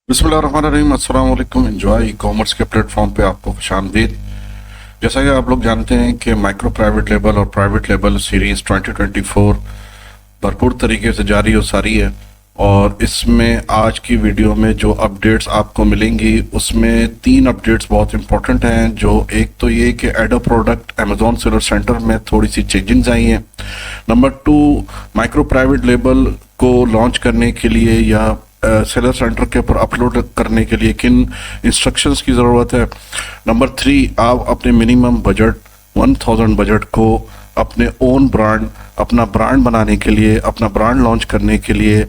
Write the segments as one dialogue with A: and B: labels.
A: बिस्मिल्लाहिर्रहमानिर्रहीम अस्सलाम वालेकुम। एंजॉय ई कॉमर्स के प्लेटफॉर्म पे आपको खुशामदीद। जैसा कि आप लोग जानते हैं कि माइक्रो प्राइवेट लेबल और प्राइवेट लेबल सीरीज 2024 भरपूर तरीके से जारी और सारी है। और इसमें आज की वीडियो में जो अपडेट्स आपको मिलेंगी उसमें 3 अपडेट्स बहुत इंपॉर्टेंट हैं। जो एक तो ये कि एडो प्रोडक्ट अमेजोन सेलर सेंटर में थोड़ी सी चेंजिंग्स आई हैं। नंबर 2, माइक्रो प्राइवेट लेबल को लॉन्च करने के लिए या सेलर सेंटर के ऊपर अपलोड करने के लिए किन इंस्ट्रक्शंस की ज़रूरत है। नंबर 3, आप अपने मिनिमम बजट 1000 बजट को अपने ओन ब्रांड, अपना ब्रांड बनाने के लिए, अपना ब्रांड लॉन्च करने के लिए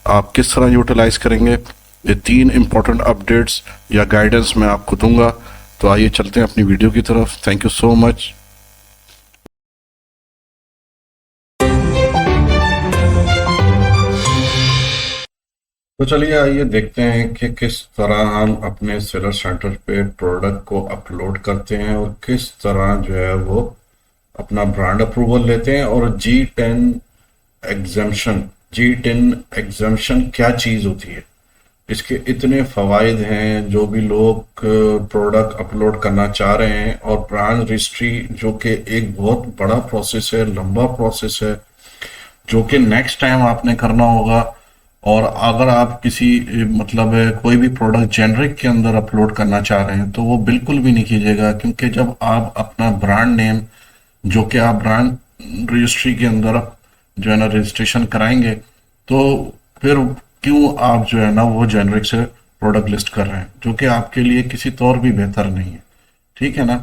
A: आप किस तरह यूटिलाइज करेंगे। ये 3 इंपॉर्टेंट अपडेट्स या गाइडेंस मैं आपको दूंगा। तो आइए चलते हैं अपनी वीडियो की तरफ। Thank you so much. तो चलिए आइए देखते हैं कि किस तरह हम अपने सेलर सेंटर पे प्रोडक्ट को अपलोड करते हैं और किस तरह जो है वो अपना ब्रांड अप्रूवल लेते हैं। और जी10 एग्जाम्शन क्या चीज़ होती है, इसके इतने फ़वाइद हैं। जो भी लोग प्रोडक्ट अपलोड करना चाह रहे हैं, और ब्रांड रजिस्ट्री जो कि एक बहुत बड़ा प्रोसेस है, लंबा प्रोसेस है, जो कि नेक्स्ट टाइम आपने करना होगा। और अगर आप किसी मतलब कोई भी प्रोडक्ट जेनरिक के अंदर अपलोड करना चाह रहे हैं तो वो बिल्कुल भी नहीं कीजिएगा, क्योंकि जब आप अपना ब्रांड नेम जो कि आप ब्रांड रजिस्ट्री के अंदर जो है ना रजिस्ट्रेशन कराएंगे, तो फिर क्यों आप जो है ना वो जेनरिक से प्रोडक्ट लिस्ट कर रहे हैं, जो कि आपके लिए किसी तौर भी बेहतर नहीं है। ठीक है ना।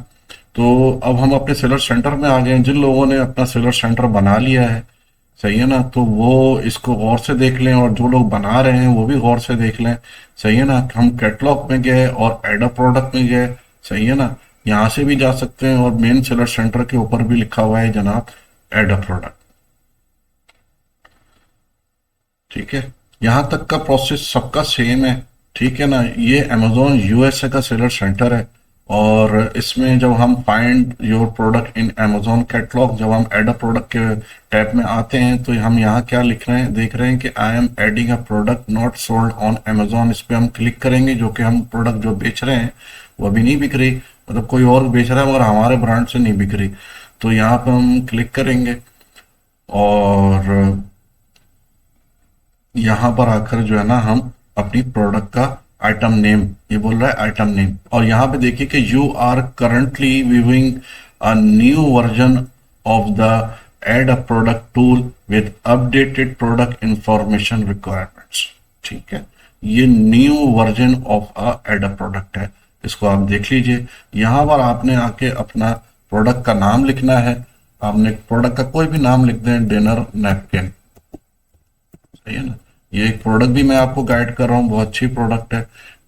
A: तो अब हम अपने सेलर सेंटर में आ गए हैं। जिन लोगों ने अपना सेलर सेंटर बना लिया है, सही है ना, तो वो इसको गौर से देख लें, और जो लोग बना रहे हैं वो भी गौर से देख लें। सही है ना। हम कैटलॉग में गए और एड अ प्रोडक्ट में गए, सही है ना, यहाँ से भी जा सकते हैं। और मेन सेलर सेंटर के ऊपर भी लिखा हुआ है जनाब एड अ प्रोडक्ट। ठीक है। यहाँ तक का प्रोसेस सबका सेम है। ठीक है ना। ये अमेजोन यूएसए का सेलर सेंटर है। और इसमें जब हम find your product in Amazon catalogue, जब हम एड अ प्रोडक्ट के टैब में आते हैं, तो हम यहाँ क्या लिख रहे हैं, देख रहे हैं कि I am adding a product not sold on Amazon. इस पर हम क्लिक करेंगे, जो कि हम प्रोडक्ट जो बेच रहे हैं वो अभी नहीं बिक रही, मतलब कोई और बेच रहा है मगर हमारे ब्रांड से नहीं बिक रही। तो यहाँ पे हम क्लिक करेंगे और यहाँ पर आकर जो है ना हम अपनी प्रोडक्ट का आइटम नेम, ये बोल रहा है आइटम नेम, और यहाँ पे देखिए कि you are currently viewing a new version of the add a product tool with updated product information requirements. ठीक है। ये new version of a add a product है, इसको आप देख लीजिए। यहाँ पर आपने आके अपना प्रोडक्ट का नाम लिखना है। आपने प्रोडक्ट का कोई भी नाम लिख दें, डिनर नैपकिन, सही है ना। ये एक प्रोडक्ट भी मैं आपको गाइड कर रहा हूँ, बहुत अच्छी प्रोडक्ट है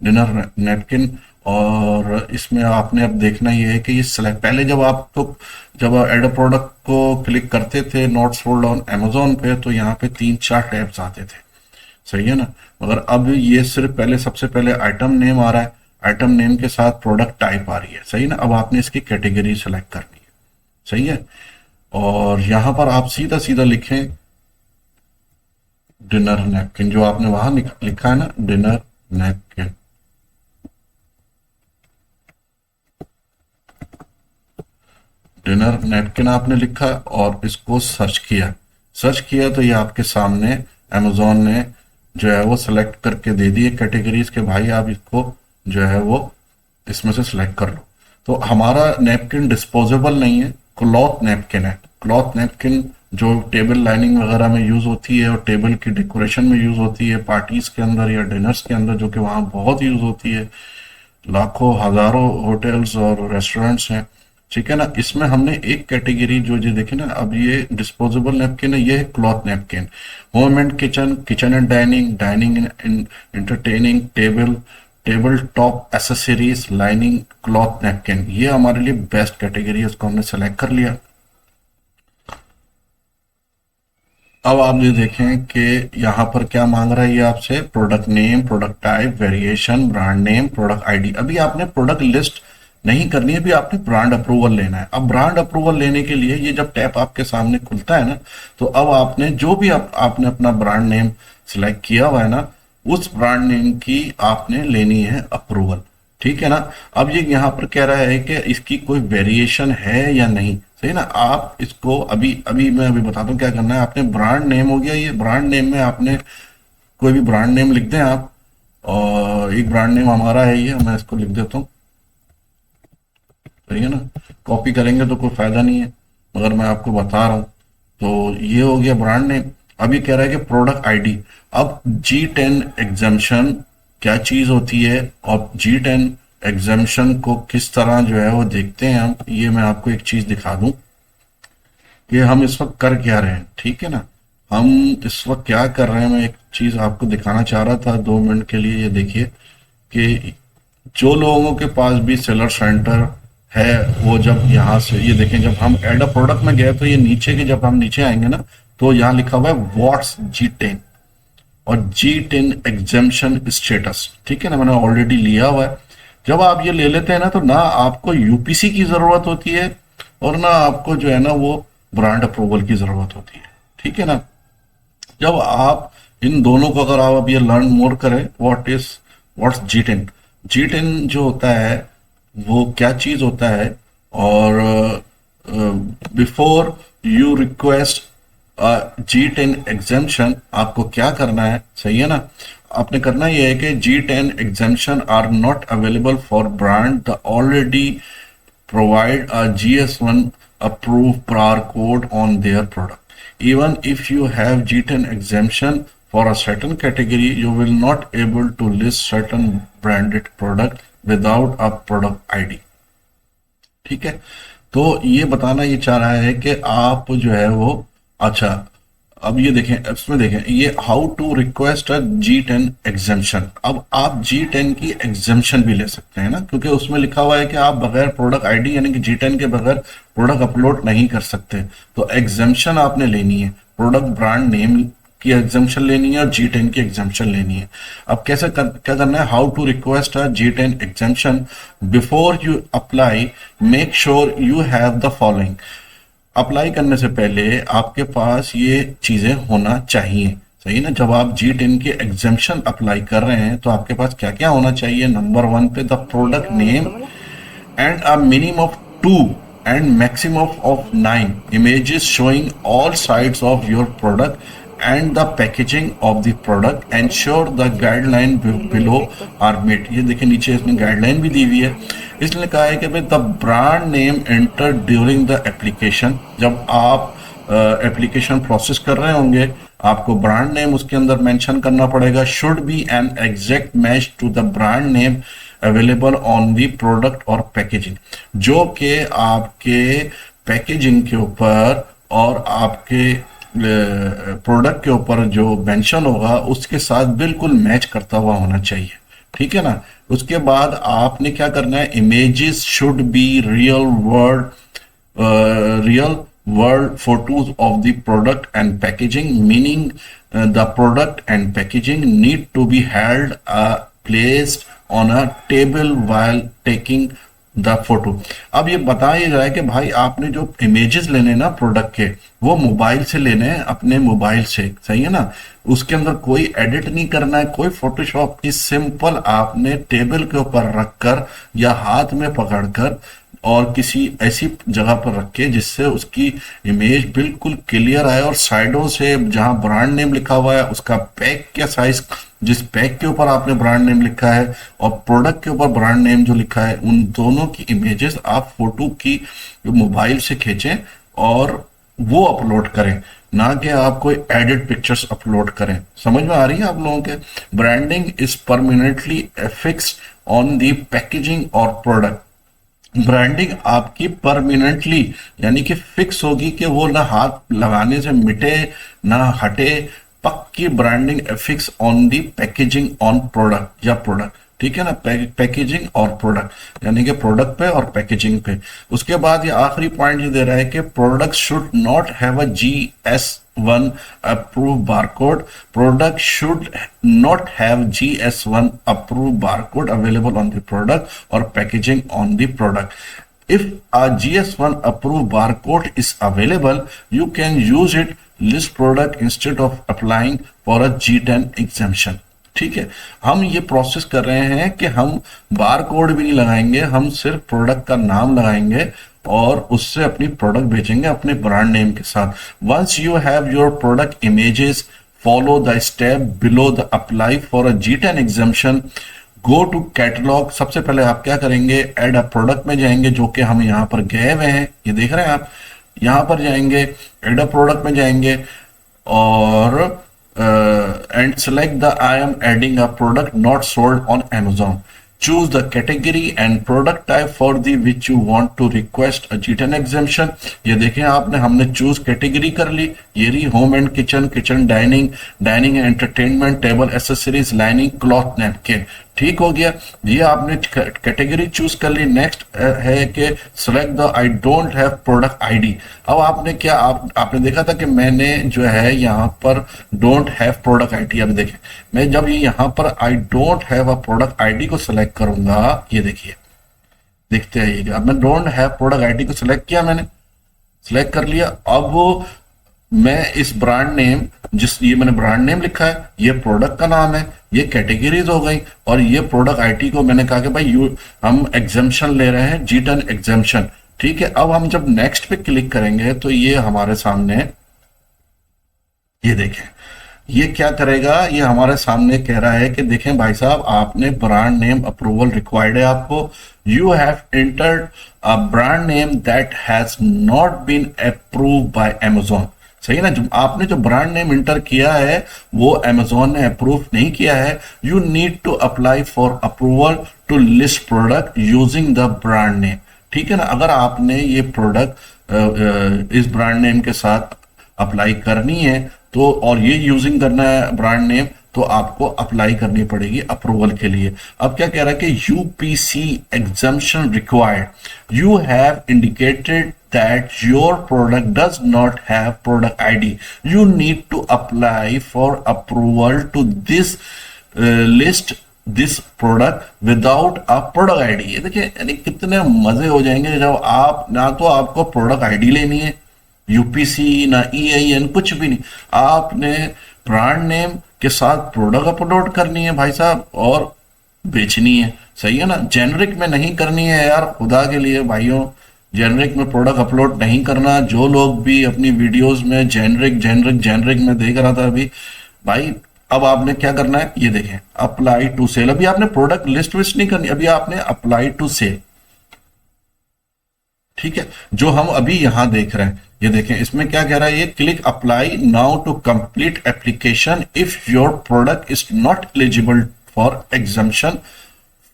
A: डिनर नैपकिन। और इसमें आपने अब देखना ये है कि ये सेलेक्ट, पहले जब आप तो जब एड प्रोडक्ट को क्लिक करते थे नॉट सोल्ड ऑन अमेजोन पे, तो यहाँ पे 3-4 टैब्स आते थे, सही है ना। मगर अब ये सिर्फ पहले, सबसे पहले आइटम नेम आ रहा है, आइटम नेम के साथ प्रोडक्ट टाइप आ रही है, सही ना। अब आपने इसकी कैटेगरी सेलेक्ट करनी है, सही है। और यहाँ पर आप सीधा सीधा लिखें डिनर नैपकिन, जो आपने वहां लिखा है ना डिनर नैपकिन। डिनर नैपकिन आपने लिखा और इसको सर्च किया। सर्च किया तो ये आपके सामने अमेजोन ने जो है वो सिलेक्ट करके दे दिए कैटेगरीज के, भाई आप इसको जो है वो इसमें से सिलेक्ट कर लो। तो हमारा नैपकिन डिस्पोजेबल नहीं है, क्लॉथ नैपकिन है। क्लॉथ नैपकिन जो टेबल लाइनिंग वगैरह में यूज होती है और टेबल की डेकोरेशन में यूज होती है, पार्टीज के अंदर या डिनर्स के अंदर, जो कि वहाँ बहुत यूज होती है, लाखों हजारों होटल्स और रेस्टोरेंट्स हैं। ठीक है ना। इसमें हमने एक कैटेगरी जो जो देखे ना, अब ये डिस्पोजेबल नैपकिन है, ये है cloth napkin. Home and kitchen, kitchen and dining, dining and entertaining, table, table top accessories, lining, cloth napkin, ये हमारे लिए बेस्ट कैटेगरी है, इसको हमने सेलेक्ट कर लिया। अब आप ये देखें कि यहाँ पर क्या मांग रहा है ये आपसे, product name, product type, variation, brand name, product ID. अभी आपने प्रोडक्ट लिस्ट नहीं करनी है, अभी आपने ब्रांड अप्रूवल लेना है। अब ब्रांड अप्रूवल लेने के लिए ये जब टैब आपके सामने खुलता है ना, तो अब आपने जो भी आपने अपना ब्रांड नेम सिलेक्ट किया हुआ है ना, उस ब्रांड नेम की आपने लेनी है अप्रूवल, ठीक है ना। अब ये यहाँ पर कह रहा है कि इसकी कोई वेरिएशन है या नहीं, सही ना। आप इसको अभी अभी मैं अभी बताता हूँ क्या करना है। आपने ब्रांड नेम हो गया, ये ब्रांड नेम में आपने कोई भी ब्रांड नेम लिख दें आप, और एक ब्रांड नेम हमारा है ये, मैं इसको लिख देता हूँ, सही है ना। कॉपी करेंगे तो कोई फायदा नहीं है, मगर मैं आपको बता रहा हूँ। तो ये हो गया ब्रांड नेम। अब ये कह रहा है कि प्रोडक्ट आईडी। अब G10 एग्जाम्शन क्या चीज होती है, और G10 एग्जाम्शन को किस तरह जो है वो देखते हैं हम। ये मैं आपको एक चीज दिखा दूं कि हम इस वक्त कर क्या रहे हैं, ठीक है ना। हम इस वक्त क्या कर रहे हैं, मैं एक चीज आपको दिखाना चाह रहा था 2 मिनट के लिए। ये देखिए कि जो लोगों के पास भी सेलर सेंटर है, वो जब यहाँ से ये देखें, जब हम एड अ प्रोडक्ट में गए तो ये नीचे के, जब हम नीचे आएंगे ना, तो यहाँ लिखा हुआ है व्हाट्स G10 और G10 एग्जाम्शन स्टेटस, ठीक है ना। मैंने ऑलरेडी लिया हुआ है। जब आप ये ले लेते हैं ना, तो ना आपको यूपीसी की जरूरत होती है, और ना आपको जो है ना वो ब्रांड अप्रूवल की जरूरत होती है, ठीक है ना। जब आप इन दोनों को अगर आप अब ये लर्न मोर करें, व्हाट्स G10 जो होता है वो क्या चीज होता है, और before you request G10 exemption आपको क्या करना है, सही है ना। आपने करना ये है कि G10 exemption are not available for brand the already provide a GS1 approved barcode on their product. Even if you have G10 exemption for a certain category, you will not able to list certain branded product without a product ID. ठीक है, तो ये बताना ये चाह रहा है कि आप जो है वो, अच्छा अब ये देखें, इसमें देखें ये how to request a G10 exemption. अब आप G10 की एग्जाम्शन भी ले सकते हैं ना, क्योंकि उसमें लिखा हुआ है कि आप बगैर प्रोडक्ट आईडी यानी कि G10 के बगैर प्रोडक्ट अपलोड नहीं कर सकते। तो एग्जाम्शन आपने लेनी है, प्रोडक्ट ब्रांड नेम की एग्जाम्शन लेनी है और G10 की एग्जाम्शन लेनी है। अब कैसे क्या करना है, how to request a G10 exemption. Before you apply make sure you have the following. Apply करने से पहले आपके पास ये चीजें होना चाहिए, सही ना। जब आप G10 के एग्जाम्शन अप्लाई कर रहे हैं तो आपके पास क्या क्या होना चाहिए। नंबर 1 पे the product name and a minimum of 2 and maximum of 9 images showing all sides of your product and the packaging of the product. Ensure the guideline below are met. ये देखिए नीचे इसमें गाइडलाइन भी दी हुई है। इसलिए कहा है कि भाई the brand name enter during the application. जब आप एप्लीकेशन प्रोसेस कर रहे होंगे आपको ब्रांड नेम उसके अंदर मेंशन करना पड़ेगा। Should be an exact match to the brand name available on the product और पैकेजिंग, जो कि आपके पैकेजिंग के ऊपर और आपके प्रोडक्ट के ऊपर जो मेंशन होगा उसके साथ बिल्कुल मैच करता हुआ होना चाहिए, ठीक है ना। उसके बाद आपने क्या करना है, images should be real world photos of the product and packaging, meaning the product and packaging need to be held placed on a table while taking the photo. अब ये बताया जा रहा है कि भाई आपने जो इमेजेस लेने ना प्रोडक्ट के, वो मोबाइल से लेने हैं, अपने मोबाइल से, सही है ना। उसके अंदर कोई एडिट नहीं करना है, कोई फोटोशॉप की, सिंपल आपने टेबल के ऊपर रखकर या हाथ में पकड़कर और किसी ऐसी जगह पर रखे जिससे उसकी इमेज बिल्कुल क्लियर आए, और साइडों से जहां ब्रांड नेम लिखा हुआ है उसका पैक क्या साइज, जिस पैक के ऊपर आपने ब्रांड नेम लिखा है और प्रोडक्ट के ऊपर ब्रांड नेम जो लिखा है, उन दोनों की इमेजेस आप फोटो की मोबाइल से खींचें और वो अपलोड करें, ना कि आप कोई एडिट पिक्चर्स अपलोड करें। समझ में आ रही है आप लोगों के। Branding is permanently fixed on the packaging और प्रोडक्ट। ब्रांडिंग आपकी परमानेंटली यानी कि फिक्स होगी कि वो ना हाथ लगाने से मिटे ना हटे। पक्की branding fix on the packaging on product या प्रोडक्ट, ठीक है ना। पैकेजिंग और प्रोडक्ट यानी कि प्रोडक्ट पे और पैकेजिंग पे। उसके बाद ये आखिरी पॉइंट ये दे रहा है कि product should not have a GS1 approved barcode. Product should not have GS1 approved barcode available on the product or packaging on the product. If a GS1 approved barcode is available, you can use it list product instead of applying for a G10 exemption. ठीक है, हम ये process कर रहे हैं कि हम bar code भी नहीं लगाएंगे, हम सिर्फ प्रोडक्ट का नाम लगाएंगे और उससे अपनी प्रोडक्ट बेचेंगे अपने ब्रांड नेम के साथ। Once you have your product images, follow the step below the apply for a G10 exemption, go to catalogue. सबसे पहले आप क्या करेंगे, एड अ प्रोडक्ट में जाएंगे, जो कि हम यहाँ पर गए हुए हैं, ये देख रहे हैं आप, यहाँ पर जाएंगे, एड अ प्रोडक्ट में जाएंगे और and select the I am adding a product not sold on Amazon. Choose the category and product type for the which you want to request a G10 exemption. ये देखें आपने, हमने choose category कर ली, ये रही home and kitchen, kitchen dining, dining and entertainment, table accessories, lining, cloth, napkin. ठीक हो गया, ये आपने कैटेगरी चूज कर ली। नेक्स्ट है कि select the I don't have product ID. अब आपने क्या, आपने देखा था कि मैंने जो है यहाँ पर डोंट हैव प्रोडक्ट आईडी, अब देखें मैं जब ये यहाँ पर I don't have a product ID को सिलेक्ट करूंगा, ये देखिए, देखते आइएगा, अब मैं डोंट हैव प्रोडक्ट आईडी को सिलेक्ट किया, मैंने सिलेक्ट कर लिया। अब मैं इस ब्रांड नेम, ये मैंने ब्रांड नेम लिखा है, ये प्रोडक्ट का नाम है, ये कैटेगरीज हो गई, और ये प्रोडक्ट आईटी को मैंने कहा कि भाई हम एग्जाम्शन ले रहे हैं, G10 एग्जाम्शन। ठीक है, अब हम जब नेक्स्ट पे क्लिक करेंगे तो ये हमारे सामने, ये देखें, ये क्या करेगा, ये हमारे सामने कह रहा है कि देखें भाई साहब, आपने ब्रांड नेम अप्रूवल रिक्वायर्ड है आपको, you have entered a brand name that has not been approve by Amazon। सही ना, जो आपने जो ब्रांड नेम इंटर किया है वो Amazon ने अप्रूव नहीं किया है। You need to apply for approval to list product using the brand name. ठीक है ना, अगर आपने ये प्रोडक्ट इस ब्रांड नेम के साथ अप्लाई करनी है तो, और ये यूजिंग करना है ब्रांड नेम, तो आपको अप्लाई करनी पड़ेगी अप्रूवल के लिए। अब क्या कह रहा है कि UPC exemption required, you have indicated that your product does not have product ID. You need to apply for approval to this list this product without a product ID। ये देखिए, यानी कितने मजे हो जाएंगे जब आप, ना तो आपको प्रोडक्ट आईडी लेनी है, यूपीसी ना EIN, कुछ भी नहीं, आपने ब्रांड नेम के साथ प्रोडक्ट अपलोड करनी है भाई साहब, और बेचनी है। सही है ना, जेनरिक में नहीं करनी है यार, खुदा के लिए भाइयों, जेनरिक में प्रोडक्ट अपलोड नहीं करना। जो लोग भी अपनी वीडियोस में जेनरिक में देख रहा था अभी भाई, अब आपने क्या करना है, ये देखें, अप्लाई टू सेल। अभी आपने प्रोडक्ट लिस्ट विस्ट नहीं करनी, अभी आपने अप्लाई टू सेल। ठीक है, जो हम अभी यहां देख रहे हैं, ये देखें, इसमें क्या कह रहा है, ये click apply now to complete application. If your product is not eligible for exemption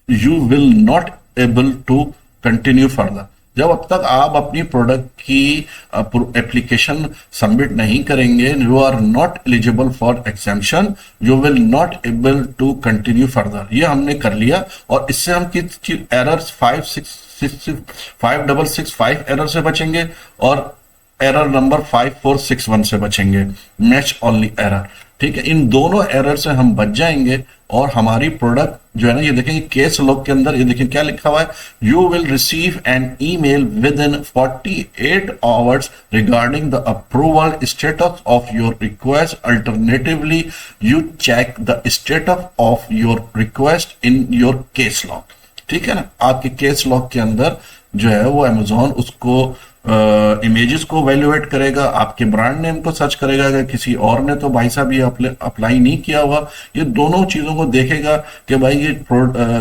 A: you will not able to continue further. जब अब तक आप अपनी प्रोडक्ट की एप्लीकेशन सबमिट नहीं करेंगे, you are not eligible for exemption, you will not able to continue further. ये हमने कर लिया, और इससे हम किस एरर्स 5665 एरर से बचेंगे, और एरर नंबर 5461 से बचेंगे, मैच ओनली एरर। ठीक है, इन दोनों एरर से हम बच जाएंगे, और हमारी प्रोडक्ट जो है ना, ये देखेंगे केस लॉग के अंदर, ये देखें क्या लिखा हुआ है, you will receive an email within 48 hours regarding the approval status of your request. Alternatively you check the status of your request in your case log. ठीक है ना, आपके केस लॉग के अंदर जो है वो Amazon उसको इमेजेस को वैल्यूएट करेगा, आपके ब्रांड नेम को सर्च करेगा, अगर किसी और ने तो भाई साहब ये अप्लाई नहीं किया हुआ, ये दोनों चीजों को देखेगा कि भाई ये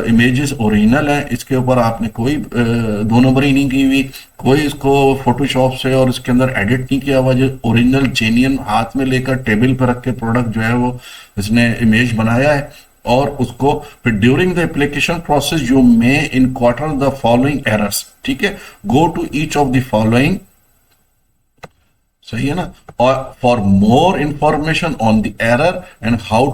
A: इमेजेस ओरिजिनल है, इसके ऊपर आपने कोई दो नंबरी नहीं की हुई, कोई इसको फोटोशॉप से और इसके अंदर एडिट नहीं किया हुआ, जो ओरिजिनल जेन्युइन हाथ में लेकर टेबल पर रख के प्रोडक्ट जो है वो इसने इमेज बनाया है। और उसको फिर during the application process you may encounter the following errors. ठीक है, go to each of the following, सही है ना, और for more information on the error and how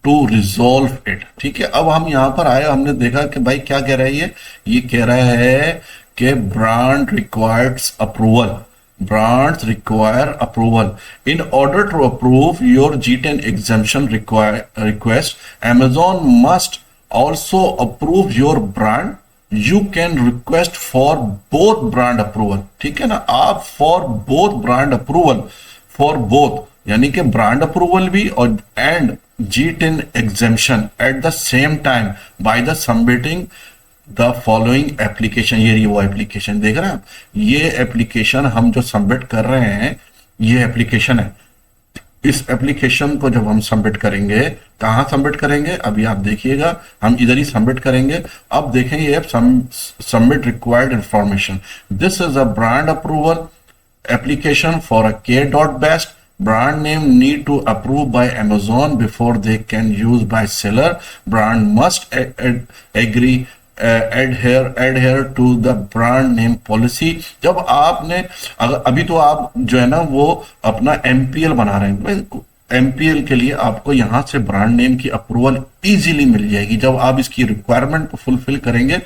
A: to resolve it. ठीक है, अब हम यहां पर आए, हमने देखा कि भाई क्या कह रहा है, ये कह रहा है कि brand requires approval, brands require approval. In order to approve your G10 exemption request, Amazon must also approve your brand. You can request for both brand approval. ठीक है ना, आप for both brand approval, for both यानी कि brand approval भी और and G10 exemption at the same time by the submitting the following application. ये वो एप्लीकेशन देख रहे हैं आप, ये एप्लीकेशन हम जो सबमिट कर रहे हैं ये एप्लीकेशन है। इस एप्लीकेशन को जब हम सबमिट करेंगे, कहाँ सबमिट करेंगे अभी आप देखिएगा, हम इधर ही सबमिट करेंगे। अब देखेंगे ये submit required information, this is a brand approval application for a K.Best brand name need to approve by Amazon before they can use by seller. Brand must agree adhere to the brand name policy। जब आपने अभी तो आप जो है ना वो अपना MPL बना रहे हैं, MPL के लिए आपको यहां से ब्रांड नेम की अप्रूवल इजीली मिल जाएगी। जब आप इसकी रिक्वायरमेंट को फुलफिल करेंगे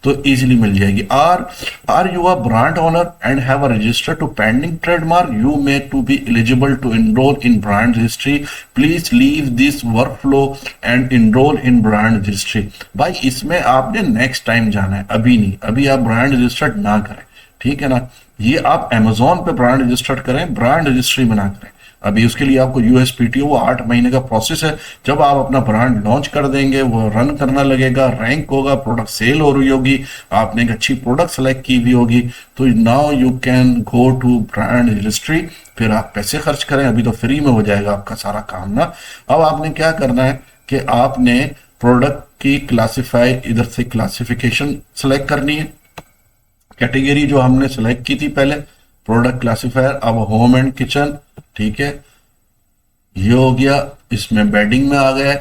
A: तो इजीली मिल जाएगी। Are you a brand owner and have a register to pending trademark, you may to be eligible to enrol in brand registry, please leave this work flow and enrol in brand registry. भाई इसमें आपने next time जाना है, अभी नहीं, अभी आप brand registered ना करें, ठीक है ना। ये आप Amazon पे ब्रांड रजिस्टर्ड करें, ब्रांड रजिस्ट्री बना करें। अभी उसके लिए आपको USPTO वो 8 महीने का प्रोसेस है। जब आप अपना ब्रांड लॉन्च कर देंगे, वो रन करना लगेगा, रैंक होगा, प्रोडक्ट सेल हो रही होगी, आपने एक अच्छी प्रोडक्ट सेलेक्ट की हुई होगी, तो now you can go to brand registry. फिर आप पैसे खर्च करें, अभी तो फ्री में हो जाएगा आपका सारा काम ना। अब आपने क्या करना है कि आपने प्रोडक्ट की क्लासीफाई, इधर से क्लासिफिकेशन सेलेक्ट करनी है, कैटेगरी जो हमने सेलेक्ट की थी पहले, प्रोडक्ट क्लासीफायर। अब होम एंड किचन, ठीक है, ये हो गया। इसमें बेडिंग में आ गए।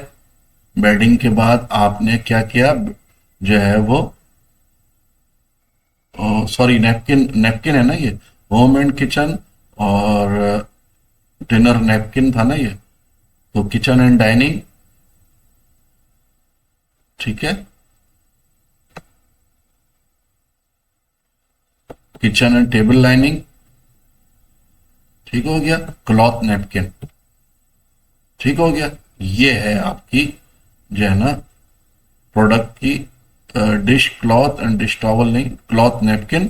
A: बेडिंग के बाद आपने क्या किया, जो है वो सॉरी नैपकिन है ना, ये होम एंड किचन और डिनर नैपकिन था ना ये, तो किचन एंड डाइनिंग, ठीक है, किचन एंड टेबल लाइनिंग, ठीक हो गया। क्लॉथ नैपकिन, ठीक हो गया। ये है आपकी जो है ना प्रोडक्ट की dish cloth and dish towel नहीं, क्लॉथ नैपकिन,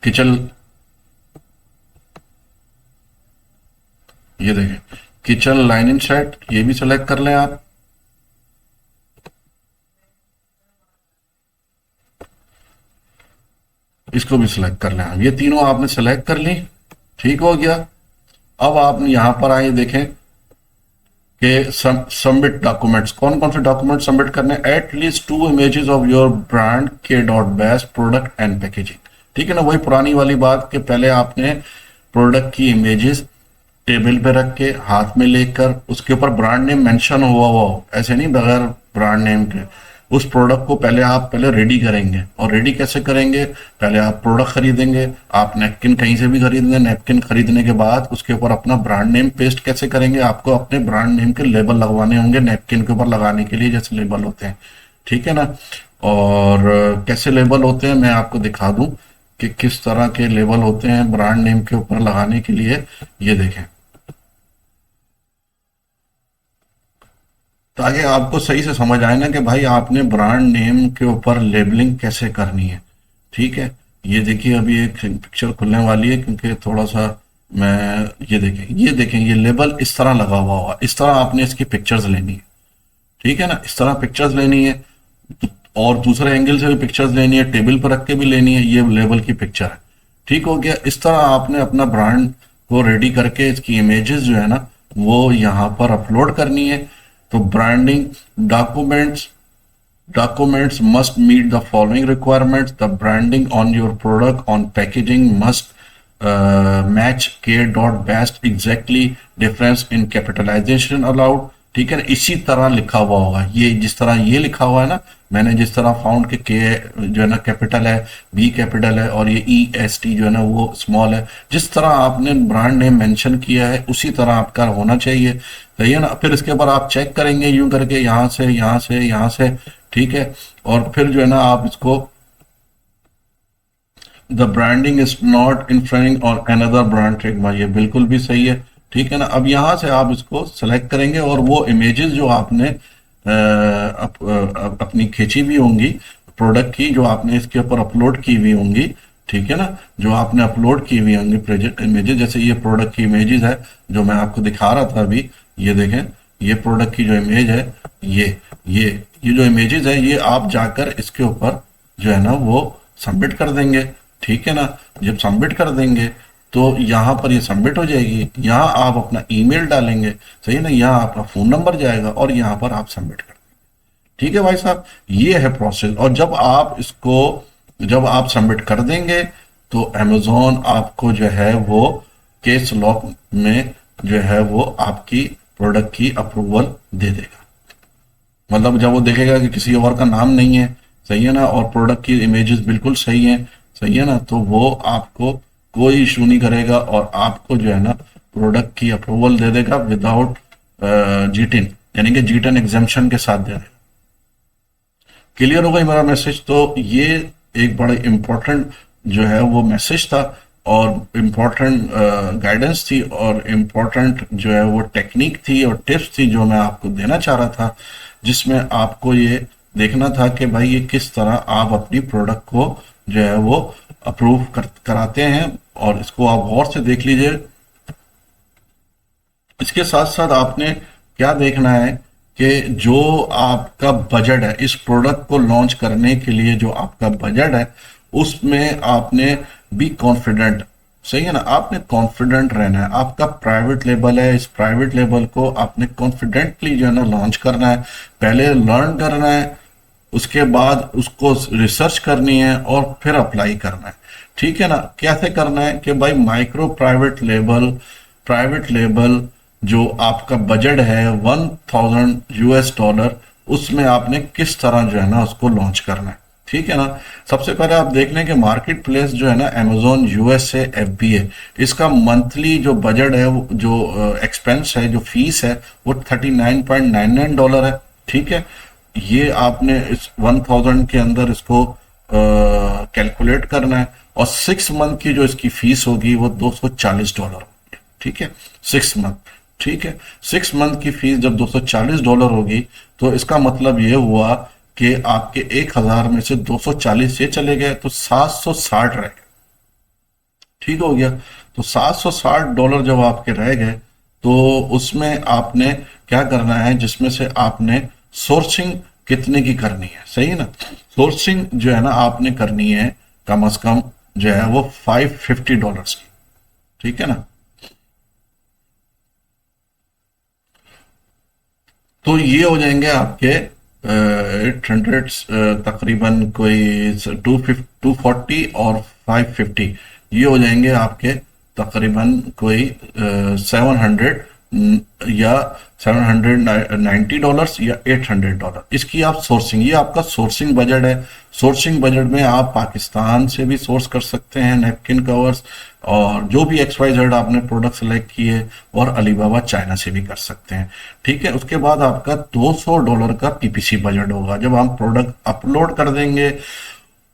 A: किचन, ये देखें किचन लाइनिंग सेट, ये भी सिलेक्ट कर लें आप। इसको भी सिलेक्ट कर लें आप। ये तीनों आपने सिलेक्ट कर ली, ठीक हो गया। अब आप यहां पर आए, देखें कि सबमिट डॉक्यूमेंट्स, कौन कौन से डॉक्यूमेंट सबमिट करने, at least 2 images of your brand K.Best product and packaging, ठीक है ना। वही पुरानी वाली बात कि पहले आपने प्रोडक्ट की इमेजेस टेबल पे रख के हाथ में लेकर उसके ऊपर ब्रांड नेम मेंशन हुआ हो, ऐसे नहीं बगैर ब्रांड नेम के, उस प्रोडक्ट को पहले रेडी करेंगे। और रेडी कैसे करेंगे, पहले आप प्रोडक्ट खरीदेंगे, आप नैपकिन कहीं से भी खरीदेंगे, नैपकिन खरीदने के बाद उसके ऊपर अपना ब्रांड नेम पेस्ट कैसे करेंगे, आपको अपने ब्रांड नेम के लेबल लगवाने होंगे नैपकिन के ऊपर लगाने के लिए, जैसे लेबल होते हैं, ठीक है ना। और कैसे लेबल होते हैं मैं आपको दिखा दूं कि किस तरह के लेबल होते हैं ब्रांड नेम के ऊपर लगाने के लिए। ये देखें, ताकि आपको सही से समझ आए ना कि भाई आपने ब्रांड नेम के ऊपर लेबलिंग कैसे करनी है, ठीक है। ये देखिए अभी एक पिक्चर खुलने वाली है, क्योंकि थोड़ा सा मैं, ये देखें ये लेबल इस तरह लगा हुआ होगा, इस तरह आपने इसकी पिक्चर्स लेनी है, ठीक है ना। इस तरह पिक्चर्स लेनी है और दूसरे एंगल से भी पिक्चर्स लेनी है, टेबल पर रख के भी लेनी है, ये लेबल की पिक्चर है, ठीक हो गया। इस तरह आपने अपना ब्रांड को रेडी करके इसकी इमेजेस जो है ना वो यहाँ पर अपलोड करनी है। तो branding documents must meet the following requirements. The branding on your product on packaging must match K.Best exactly, difference in capitalization allowed, ठीक है ना। इसी तरह लिखा हुआ होगा, ये जिस तरह ये लिखा हुआ है ना, मैंने जिस तरह फाउंड के जो है ना कैपिटल है, B कैपिटल है और ये EST जो है ना वो स्मॉल है, जिस तरह आपने ब्रांड नेम मेंशन किया है उसी तरह आपका होना चाहिए, सही है ना। फिर इसके ऊपर आप चेक करेंगे यूं करके, यहां से यहां से यहां से, ठीक है। और फिर जो है ना आप इसको the branding is not infringing on another brand trademark, ये बिल्कुल भी सही है, ठीक है ना। अब यहां से आप इसको सेलेक्ट करेंगे और वो इमेजेस जो आपने अपनी खींची हुई होंगी प्रोडक्ट की, जो आपने इसके ऊपर अपलोड की हुई होंगी, ठीक है ना, जो आपने अपलोड की हुई होंगी प्रोजेक्ट इमेजेस, जैसे ये प्रोडक्ट की इमेजेस है जो मैं आपको दिखा रहा था अभी, ये देखें, ये प्रोडक्ट की जो इमेज है, ये जो इमेजेस है, ये आप जाकर इसके ऊपर जो है ना वो सबमिट कर देंगे। ठीक है ना, जब सबमिट कर देंगे तो यहाँ पर ये सबमिट हो जाएगी, यहाँ आप अपना ईमेल डालेंगे, सही है ना, यहाँ आपका फोन नंबर जाएगा और यहाँ पर आप सबमिट कर देंगे। ठीक है भाई साहब, ये है प्रोसेस। और जब आप सबमिट कर देंगे तो अमेजोन आपको जो है वो केस लॉक में जो है वो आपकी प्रोडक्ट की अप्रूवल दे देगा। मतलब जब वो देखेगा कि किसी और का नाम नहीं है, सही है ना, और प्रोडक्ट की इमेजेस बिल्कुल सही है, सही है ना, तो वो आपको कोई इशू नहीं करेगा और आपको जो है ना प्रोडक्ट की अप्रूवल दे देगा विदाउट G10, यानी कि G10 एग्जेम्पशन के साथ दे देगा। क्लियर हो गई मेरा मैसेज? तो ये एक बड़ा इंपॉर्टेंट जो है वो मैसेज था और इम्पोर्टेंट गाइडेंस थी और इम्पोर्टेंट जो है वो टेक्निक थी और टिप्स थी जो मैं आपको देना चाह रहा था, जिसमें आपको ये देखना था कि भाई ये किस तरह आप अपनी प्रोडक्ट को जो है वो अप्रूव कराते हैं, और इसको आप गौर से देख लीजिए। इसके साथ साथ आपने क्या देखना है कि जो आपका बजट है इस प्रोडक्ट को लॉन्च करने के लिए, जो आपका बजट है उसमें आपने बी कॉन्फिडेंट, सही है ना, आपने कॉन्फिडेंट रहना है। आपका प्राइवेट लेबल है, इस प्राइवेट लेबल को आपने कॉन्फिडेंटली जो है ना लॉन्च करना है, पहले लर्न करना है, उसके बाद उसको रिसर्च करनी है और फिर अप्लाई करना है। ठीक है ना, कैसे करना है कि भाई माइक्रो प्राइवेट लेबल जो आपका बजट है $1000, उसमें आपने किस तरह जो है ना उसको लॉन्च करना है। ठीक है ना, सबसे पहले आप देख लें कि मार्केट प्लेस जो है ना अमेजोन USA FBA, इसका मंथली जो बजट है, जो एक्सपेंस है, जो फीस है, वो $39.99 है। ठीक है, ये आपने इस 1000 के अंदर इसको कैलकुलेट करना है और 6 मंथ की जो इसकी फीस होगी वो $240 होगी। ठीक है, 6 मंथ। ठीक है, 6 मंथ की फीस जब $240 होगी तो इसका मतलब ये हुआ कि आपके 1000 में से 240 ये चले गए तो 760 रह गए। ठीक हो गया, तो $760 जब आपके रह गए तो उसमें आपने क्या करना है, जिसमें से आपने सोर्सिंग कितने की करनी है, सही है ना, सोर्सिंग जो है ना आपने करनी है कम से कम जो है वो $550 की। ठीक है ना, तो ये हो जाएंगे आपके 800 तकरीबन कोई 240 और 550, ये हो जाएंगे आपके तकरीबन कोई 700 या $790 या $800। इसकी आप सोर्सिंग, ये आपका सोर्सिंग बजट है। सोर्सिंग बजट में आप पाकिस्तान से भी सोर्स कर सकते हैं नैपकिन कवर्स, और जो भी XYZ आपने प्रोडक्ट सेलेक्ट किए, और अलीबाबा चाइना से भी कर सकते हैं। ठीक है, उसके बाद आपका $200 का PPC बजट होगा। जब हम प्रोडक्ट अपलोड कर देंगे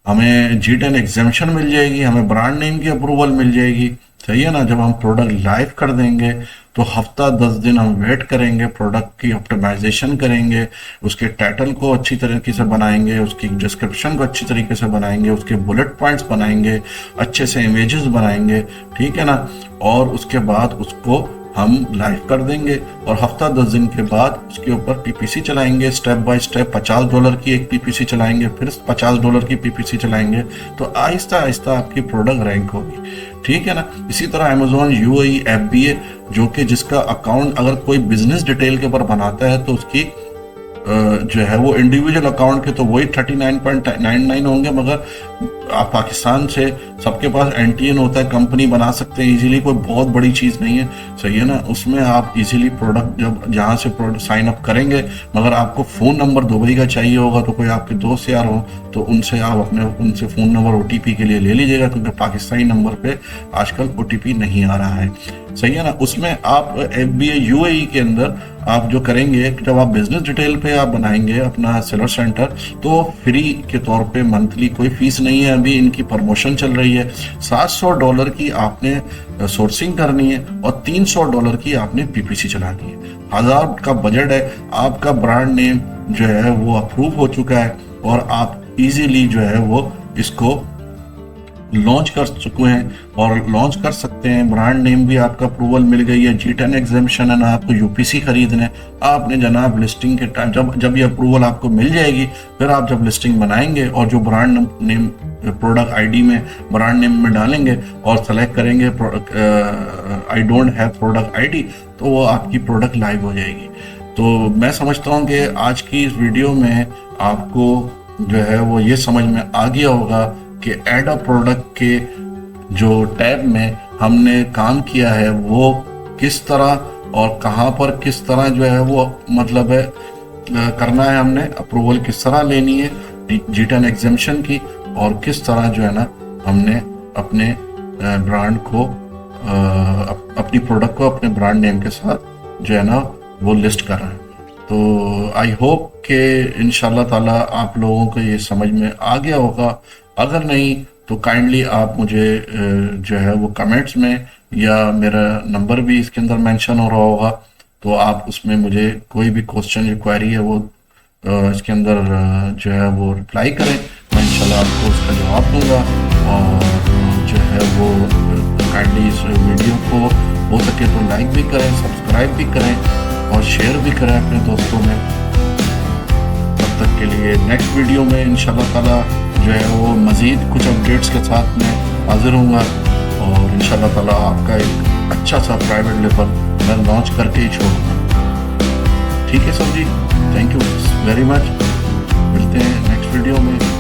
A: हमें G10 एग्जेम्पशन मिल जाएगी, हमें ब्रांड नेम की अप्रूवल मिल जाएगी, सही है ना। जब हम प्रोडक्ट लाइव कर देंगे तो हफ्ता 10 दिन हम वेट करेंगे, प्रोडक्ट की ऑप्टिमाइजेशन करेंगे, उसके टाइटल को अच्छी तरीके से बनाएंगे, उसकी डिस्क्रिप्शन को अच्छी तरीके से बनाएंगे, उसके बुलेट पॉइंट्स बनाएंगे, अच्छे से इमेजेस बनाएंगे, ठीक है ना, और उसके बाद उसको हम लाइव कर देंगे और हफ्ता 10 दिन के बाद उसके ऊपर PPC चलाएंगे, स्टेप बाय स्टेप $50 की एक PPC चलाएंगे, फिर $50 की PPC चलाएंगे, तो आहिस्ता आहिस्ता आपकी प्रोडक्ट रैंक होगी। ठीक है ना। इसी तरह अमेजोन UAE FBA, जो कि जिसका अकाउंट अगर कोई बिजनेस डिटेल के ऊपर बनाता है तो उसकी जो है वो इंडिविजुअल अकाउंट के तो वही 39.99 होंगे, मगर आप पाकिस्तान से सबके पास NTN होता है, कंपनी बना सकते हैं इजीली, कोई बहुत बड़ी चीज़ नहीं है, सही है ना। उसमें आप इजीली प्रोडक्ट जब जहाँ से प्रोडक्ट साइन अप करेंगे, मगर आपको फ़ोन नंबर दुबई का चाहिए होगा तो कोई आपके दोस्त यार हो तो उनसे आप उनसे फ़ोन नंबर OTP के लिए ले लीजिएगा, क्योंकि पाकिस्तानी नंबर पे आजकल OTP नहीं आ रहा है, सही है ना। उसमें आप FBA UAE के अंदर आप जो करेंगे, जब आप बिजनेस डिटेल पे आप बनाएंगे अपना सेलर सेंटर, तो फ्री के तौर पे मंथली कोई फीस नहीं है, अभी इनकी प्रमोशन चल रही है। $700 की आपने सोर्सिंग करनी है और $300 की आपने PPC चलानी है। 1000 का बजट है, आपका ब्रांड नेम जो है वो अप्रूव हो चुका है और आप इजीली जो है वो इसको लॉन्च कर चुके हैं और लॉन्च कर सकते हैं। ब्रांड नेम भी आपका अप्रूवल मिल गई है, G10 एग्जामिशन है ना, आपको यूपीसी खरीदना है। आपने जनाब लिस्टिंग के टाइम जब ये अप्रूवल आपको मिल जाएगी, फिर आप जब लिस्टिंग बनाएंगे और जो ब्रांड नेम प्रोडक्ट आईडी में ब्रांड नेम में डालेंगे और सेलेक्ट करेंगे I don't have product ID, तो वो आपकी प्रोडक्ट लाइव हो जाएगी। तो मैं समझता हूँ कि आज की इस वीडियो में आपको जो है वो ये समझ में आ गया होगा कि ऐड अ प्रोडक्ट के जो टैब में हमने काम किया है वो किस तरह और कहाँ पर किस तरह जो है वो मतलब है करना है, हमने अप्रूवल किस तरह लेनी है G10 एग्जामिशन की, और किस तरह जो है ना हमने अपने ब्रांड को अपनी प्रोडक्ट को अपने ब्रांड नेम के साथ जो है ना वो लिस्ट करना है। तो आई होप कि इंशाल्लाह ताला आप लोगों को ये समझ में आ गया होगा। अगर नहीं तो काइंडली आप मुझे जो है वो कमेंट्स में, या मेरा नंबर भी इसके अंदर मेंशन हो रहा होगा, तो आप उसमें मुझे कोई भी क्वेश्चन रिक्वायरी है वो इसके अंदर जो है वो रिप्लाई करें। मैं इंशाल्लाह आपको उसका जवाब दूंगा। और जो है वो काइंडली इस वीडियो को हो सके तो लाइक भी करें, सब्सक्राइब भी करें और शेयर भी करें अपने दोस्तों में। तब तक के लिए नेक्स्ट वीडियो में इंशाल्लाह ताला जो है वो मज़ीद कुछ अपडेट्स के साथ मैं हाजिर हूँगा, और इंशाल्लाह ताला आपका एक अच्छा सा प्राइवेट लेवल मैं लॉन्च करके ही छोड़ूंगा। ठीक है सर जी, थैंक यू वेरी मच। मिलते हैं नेक्स्ट वीडियो में।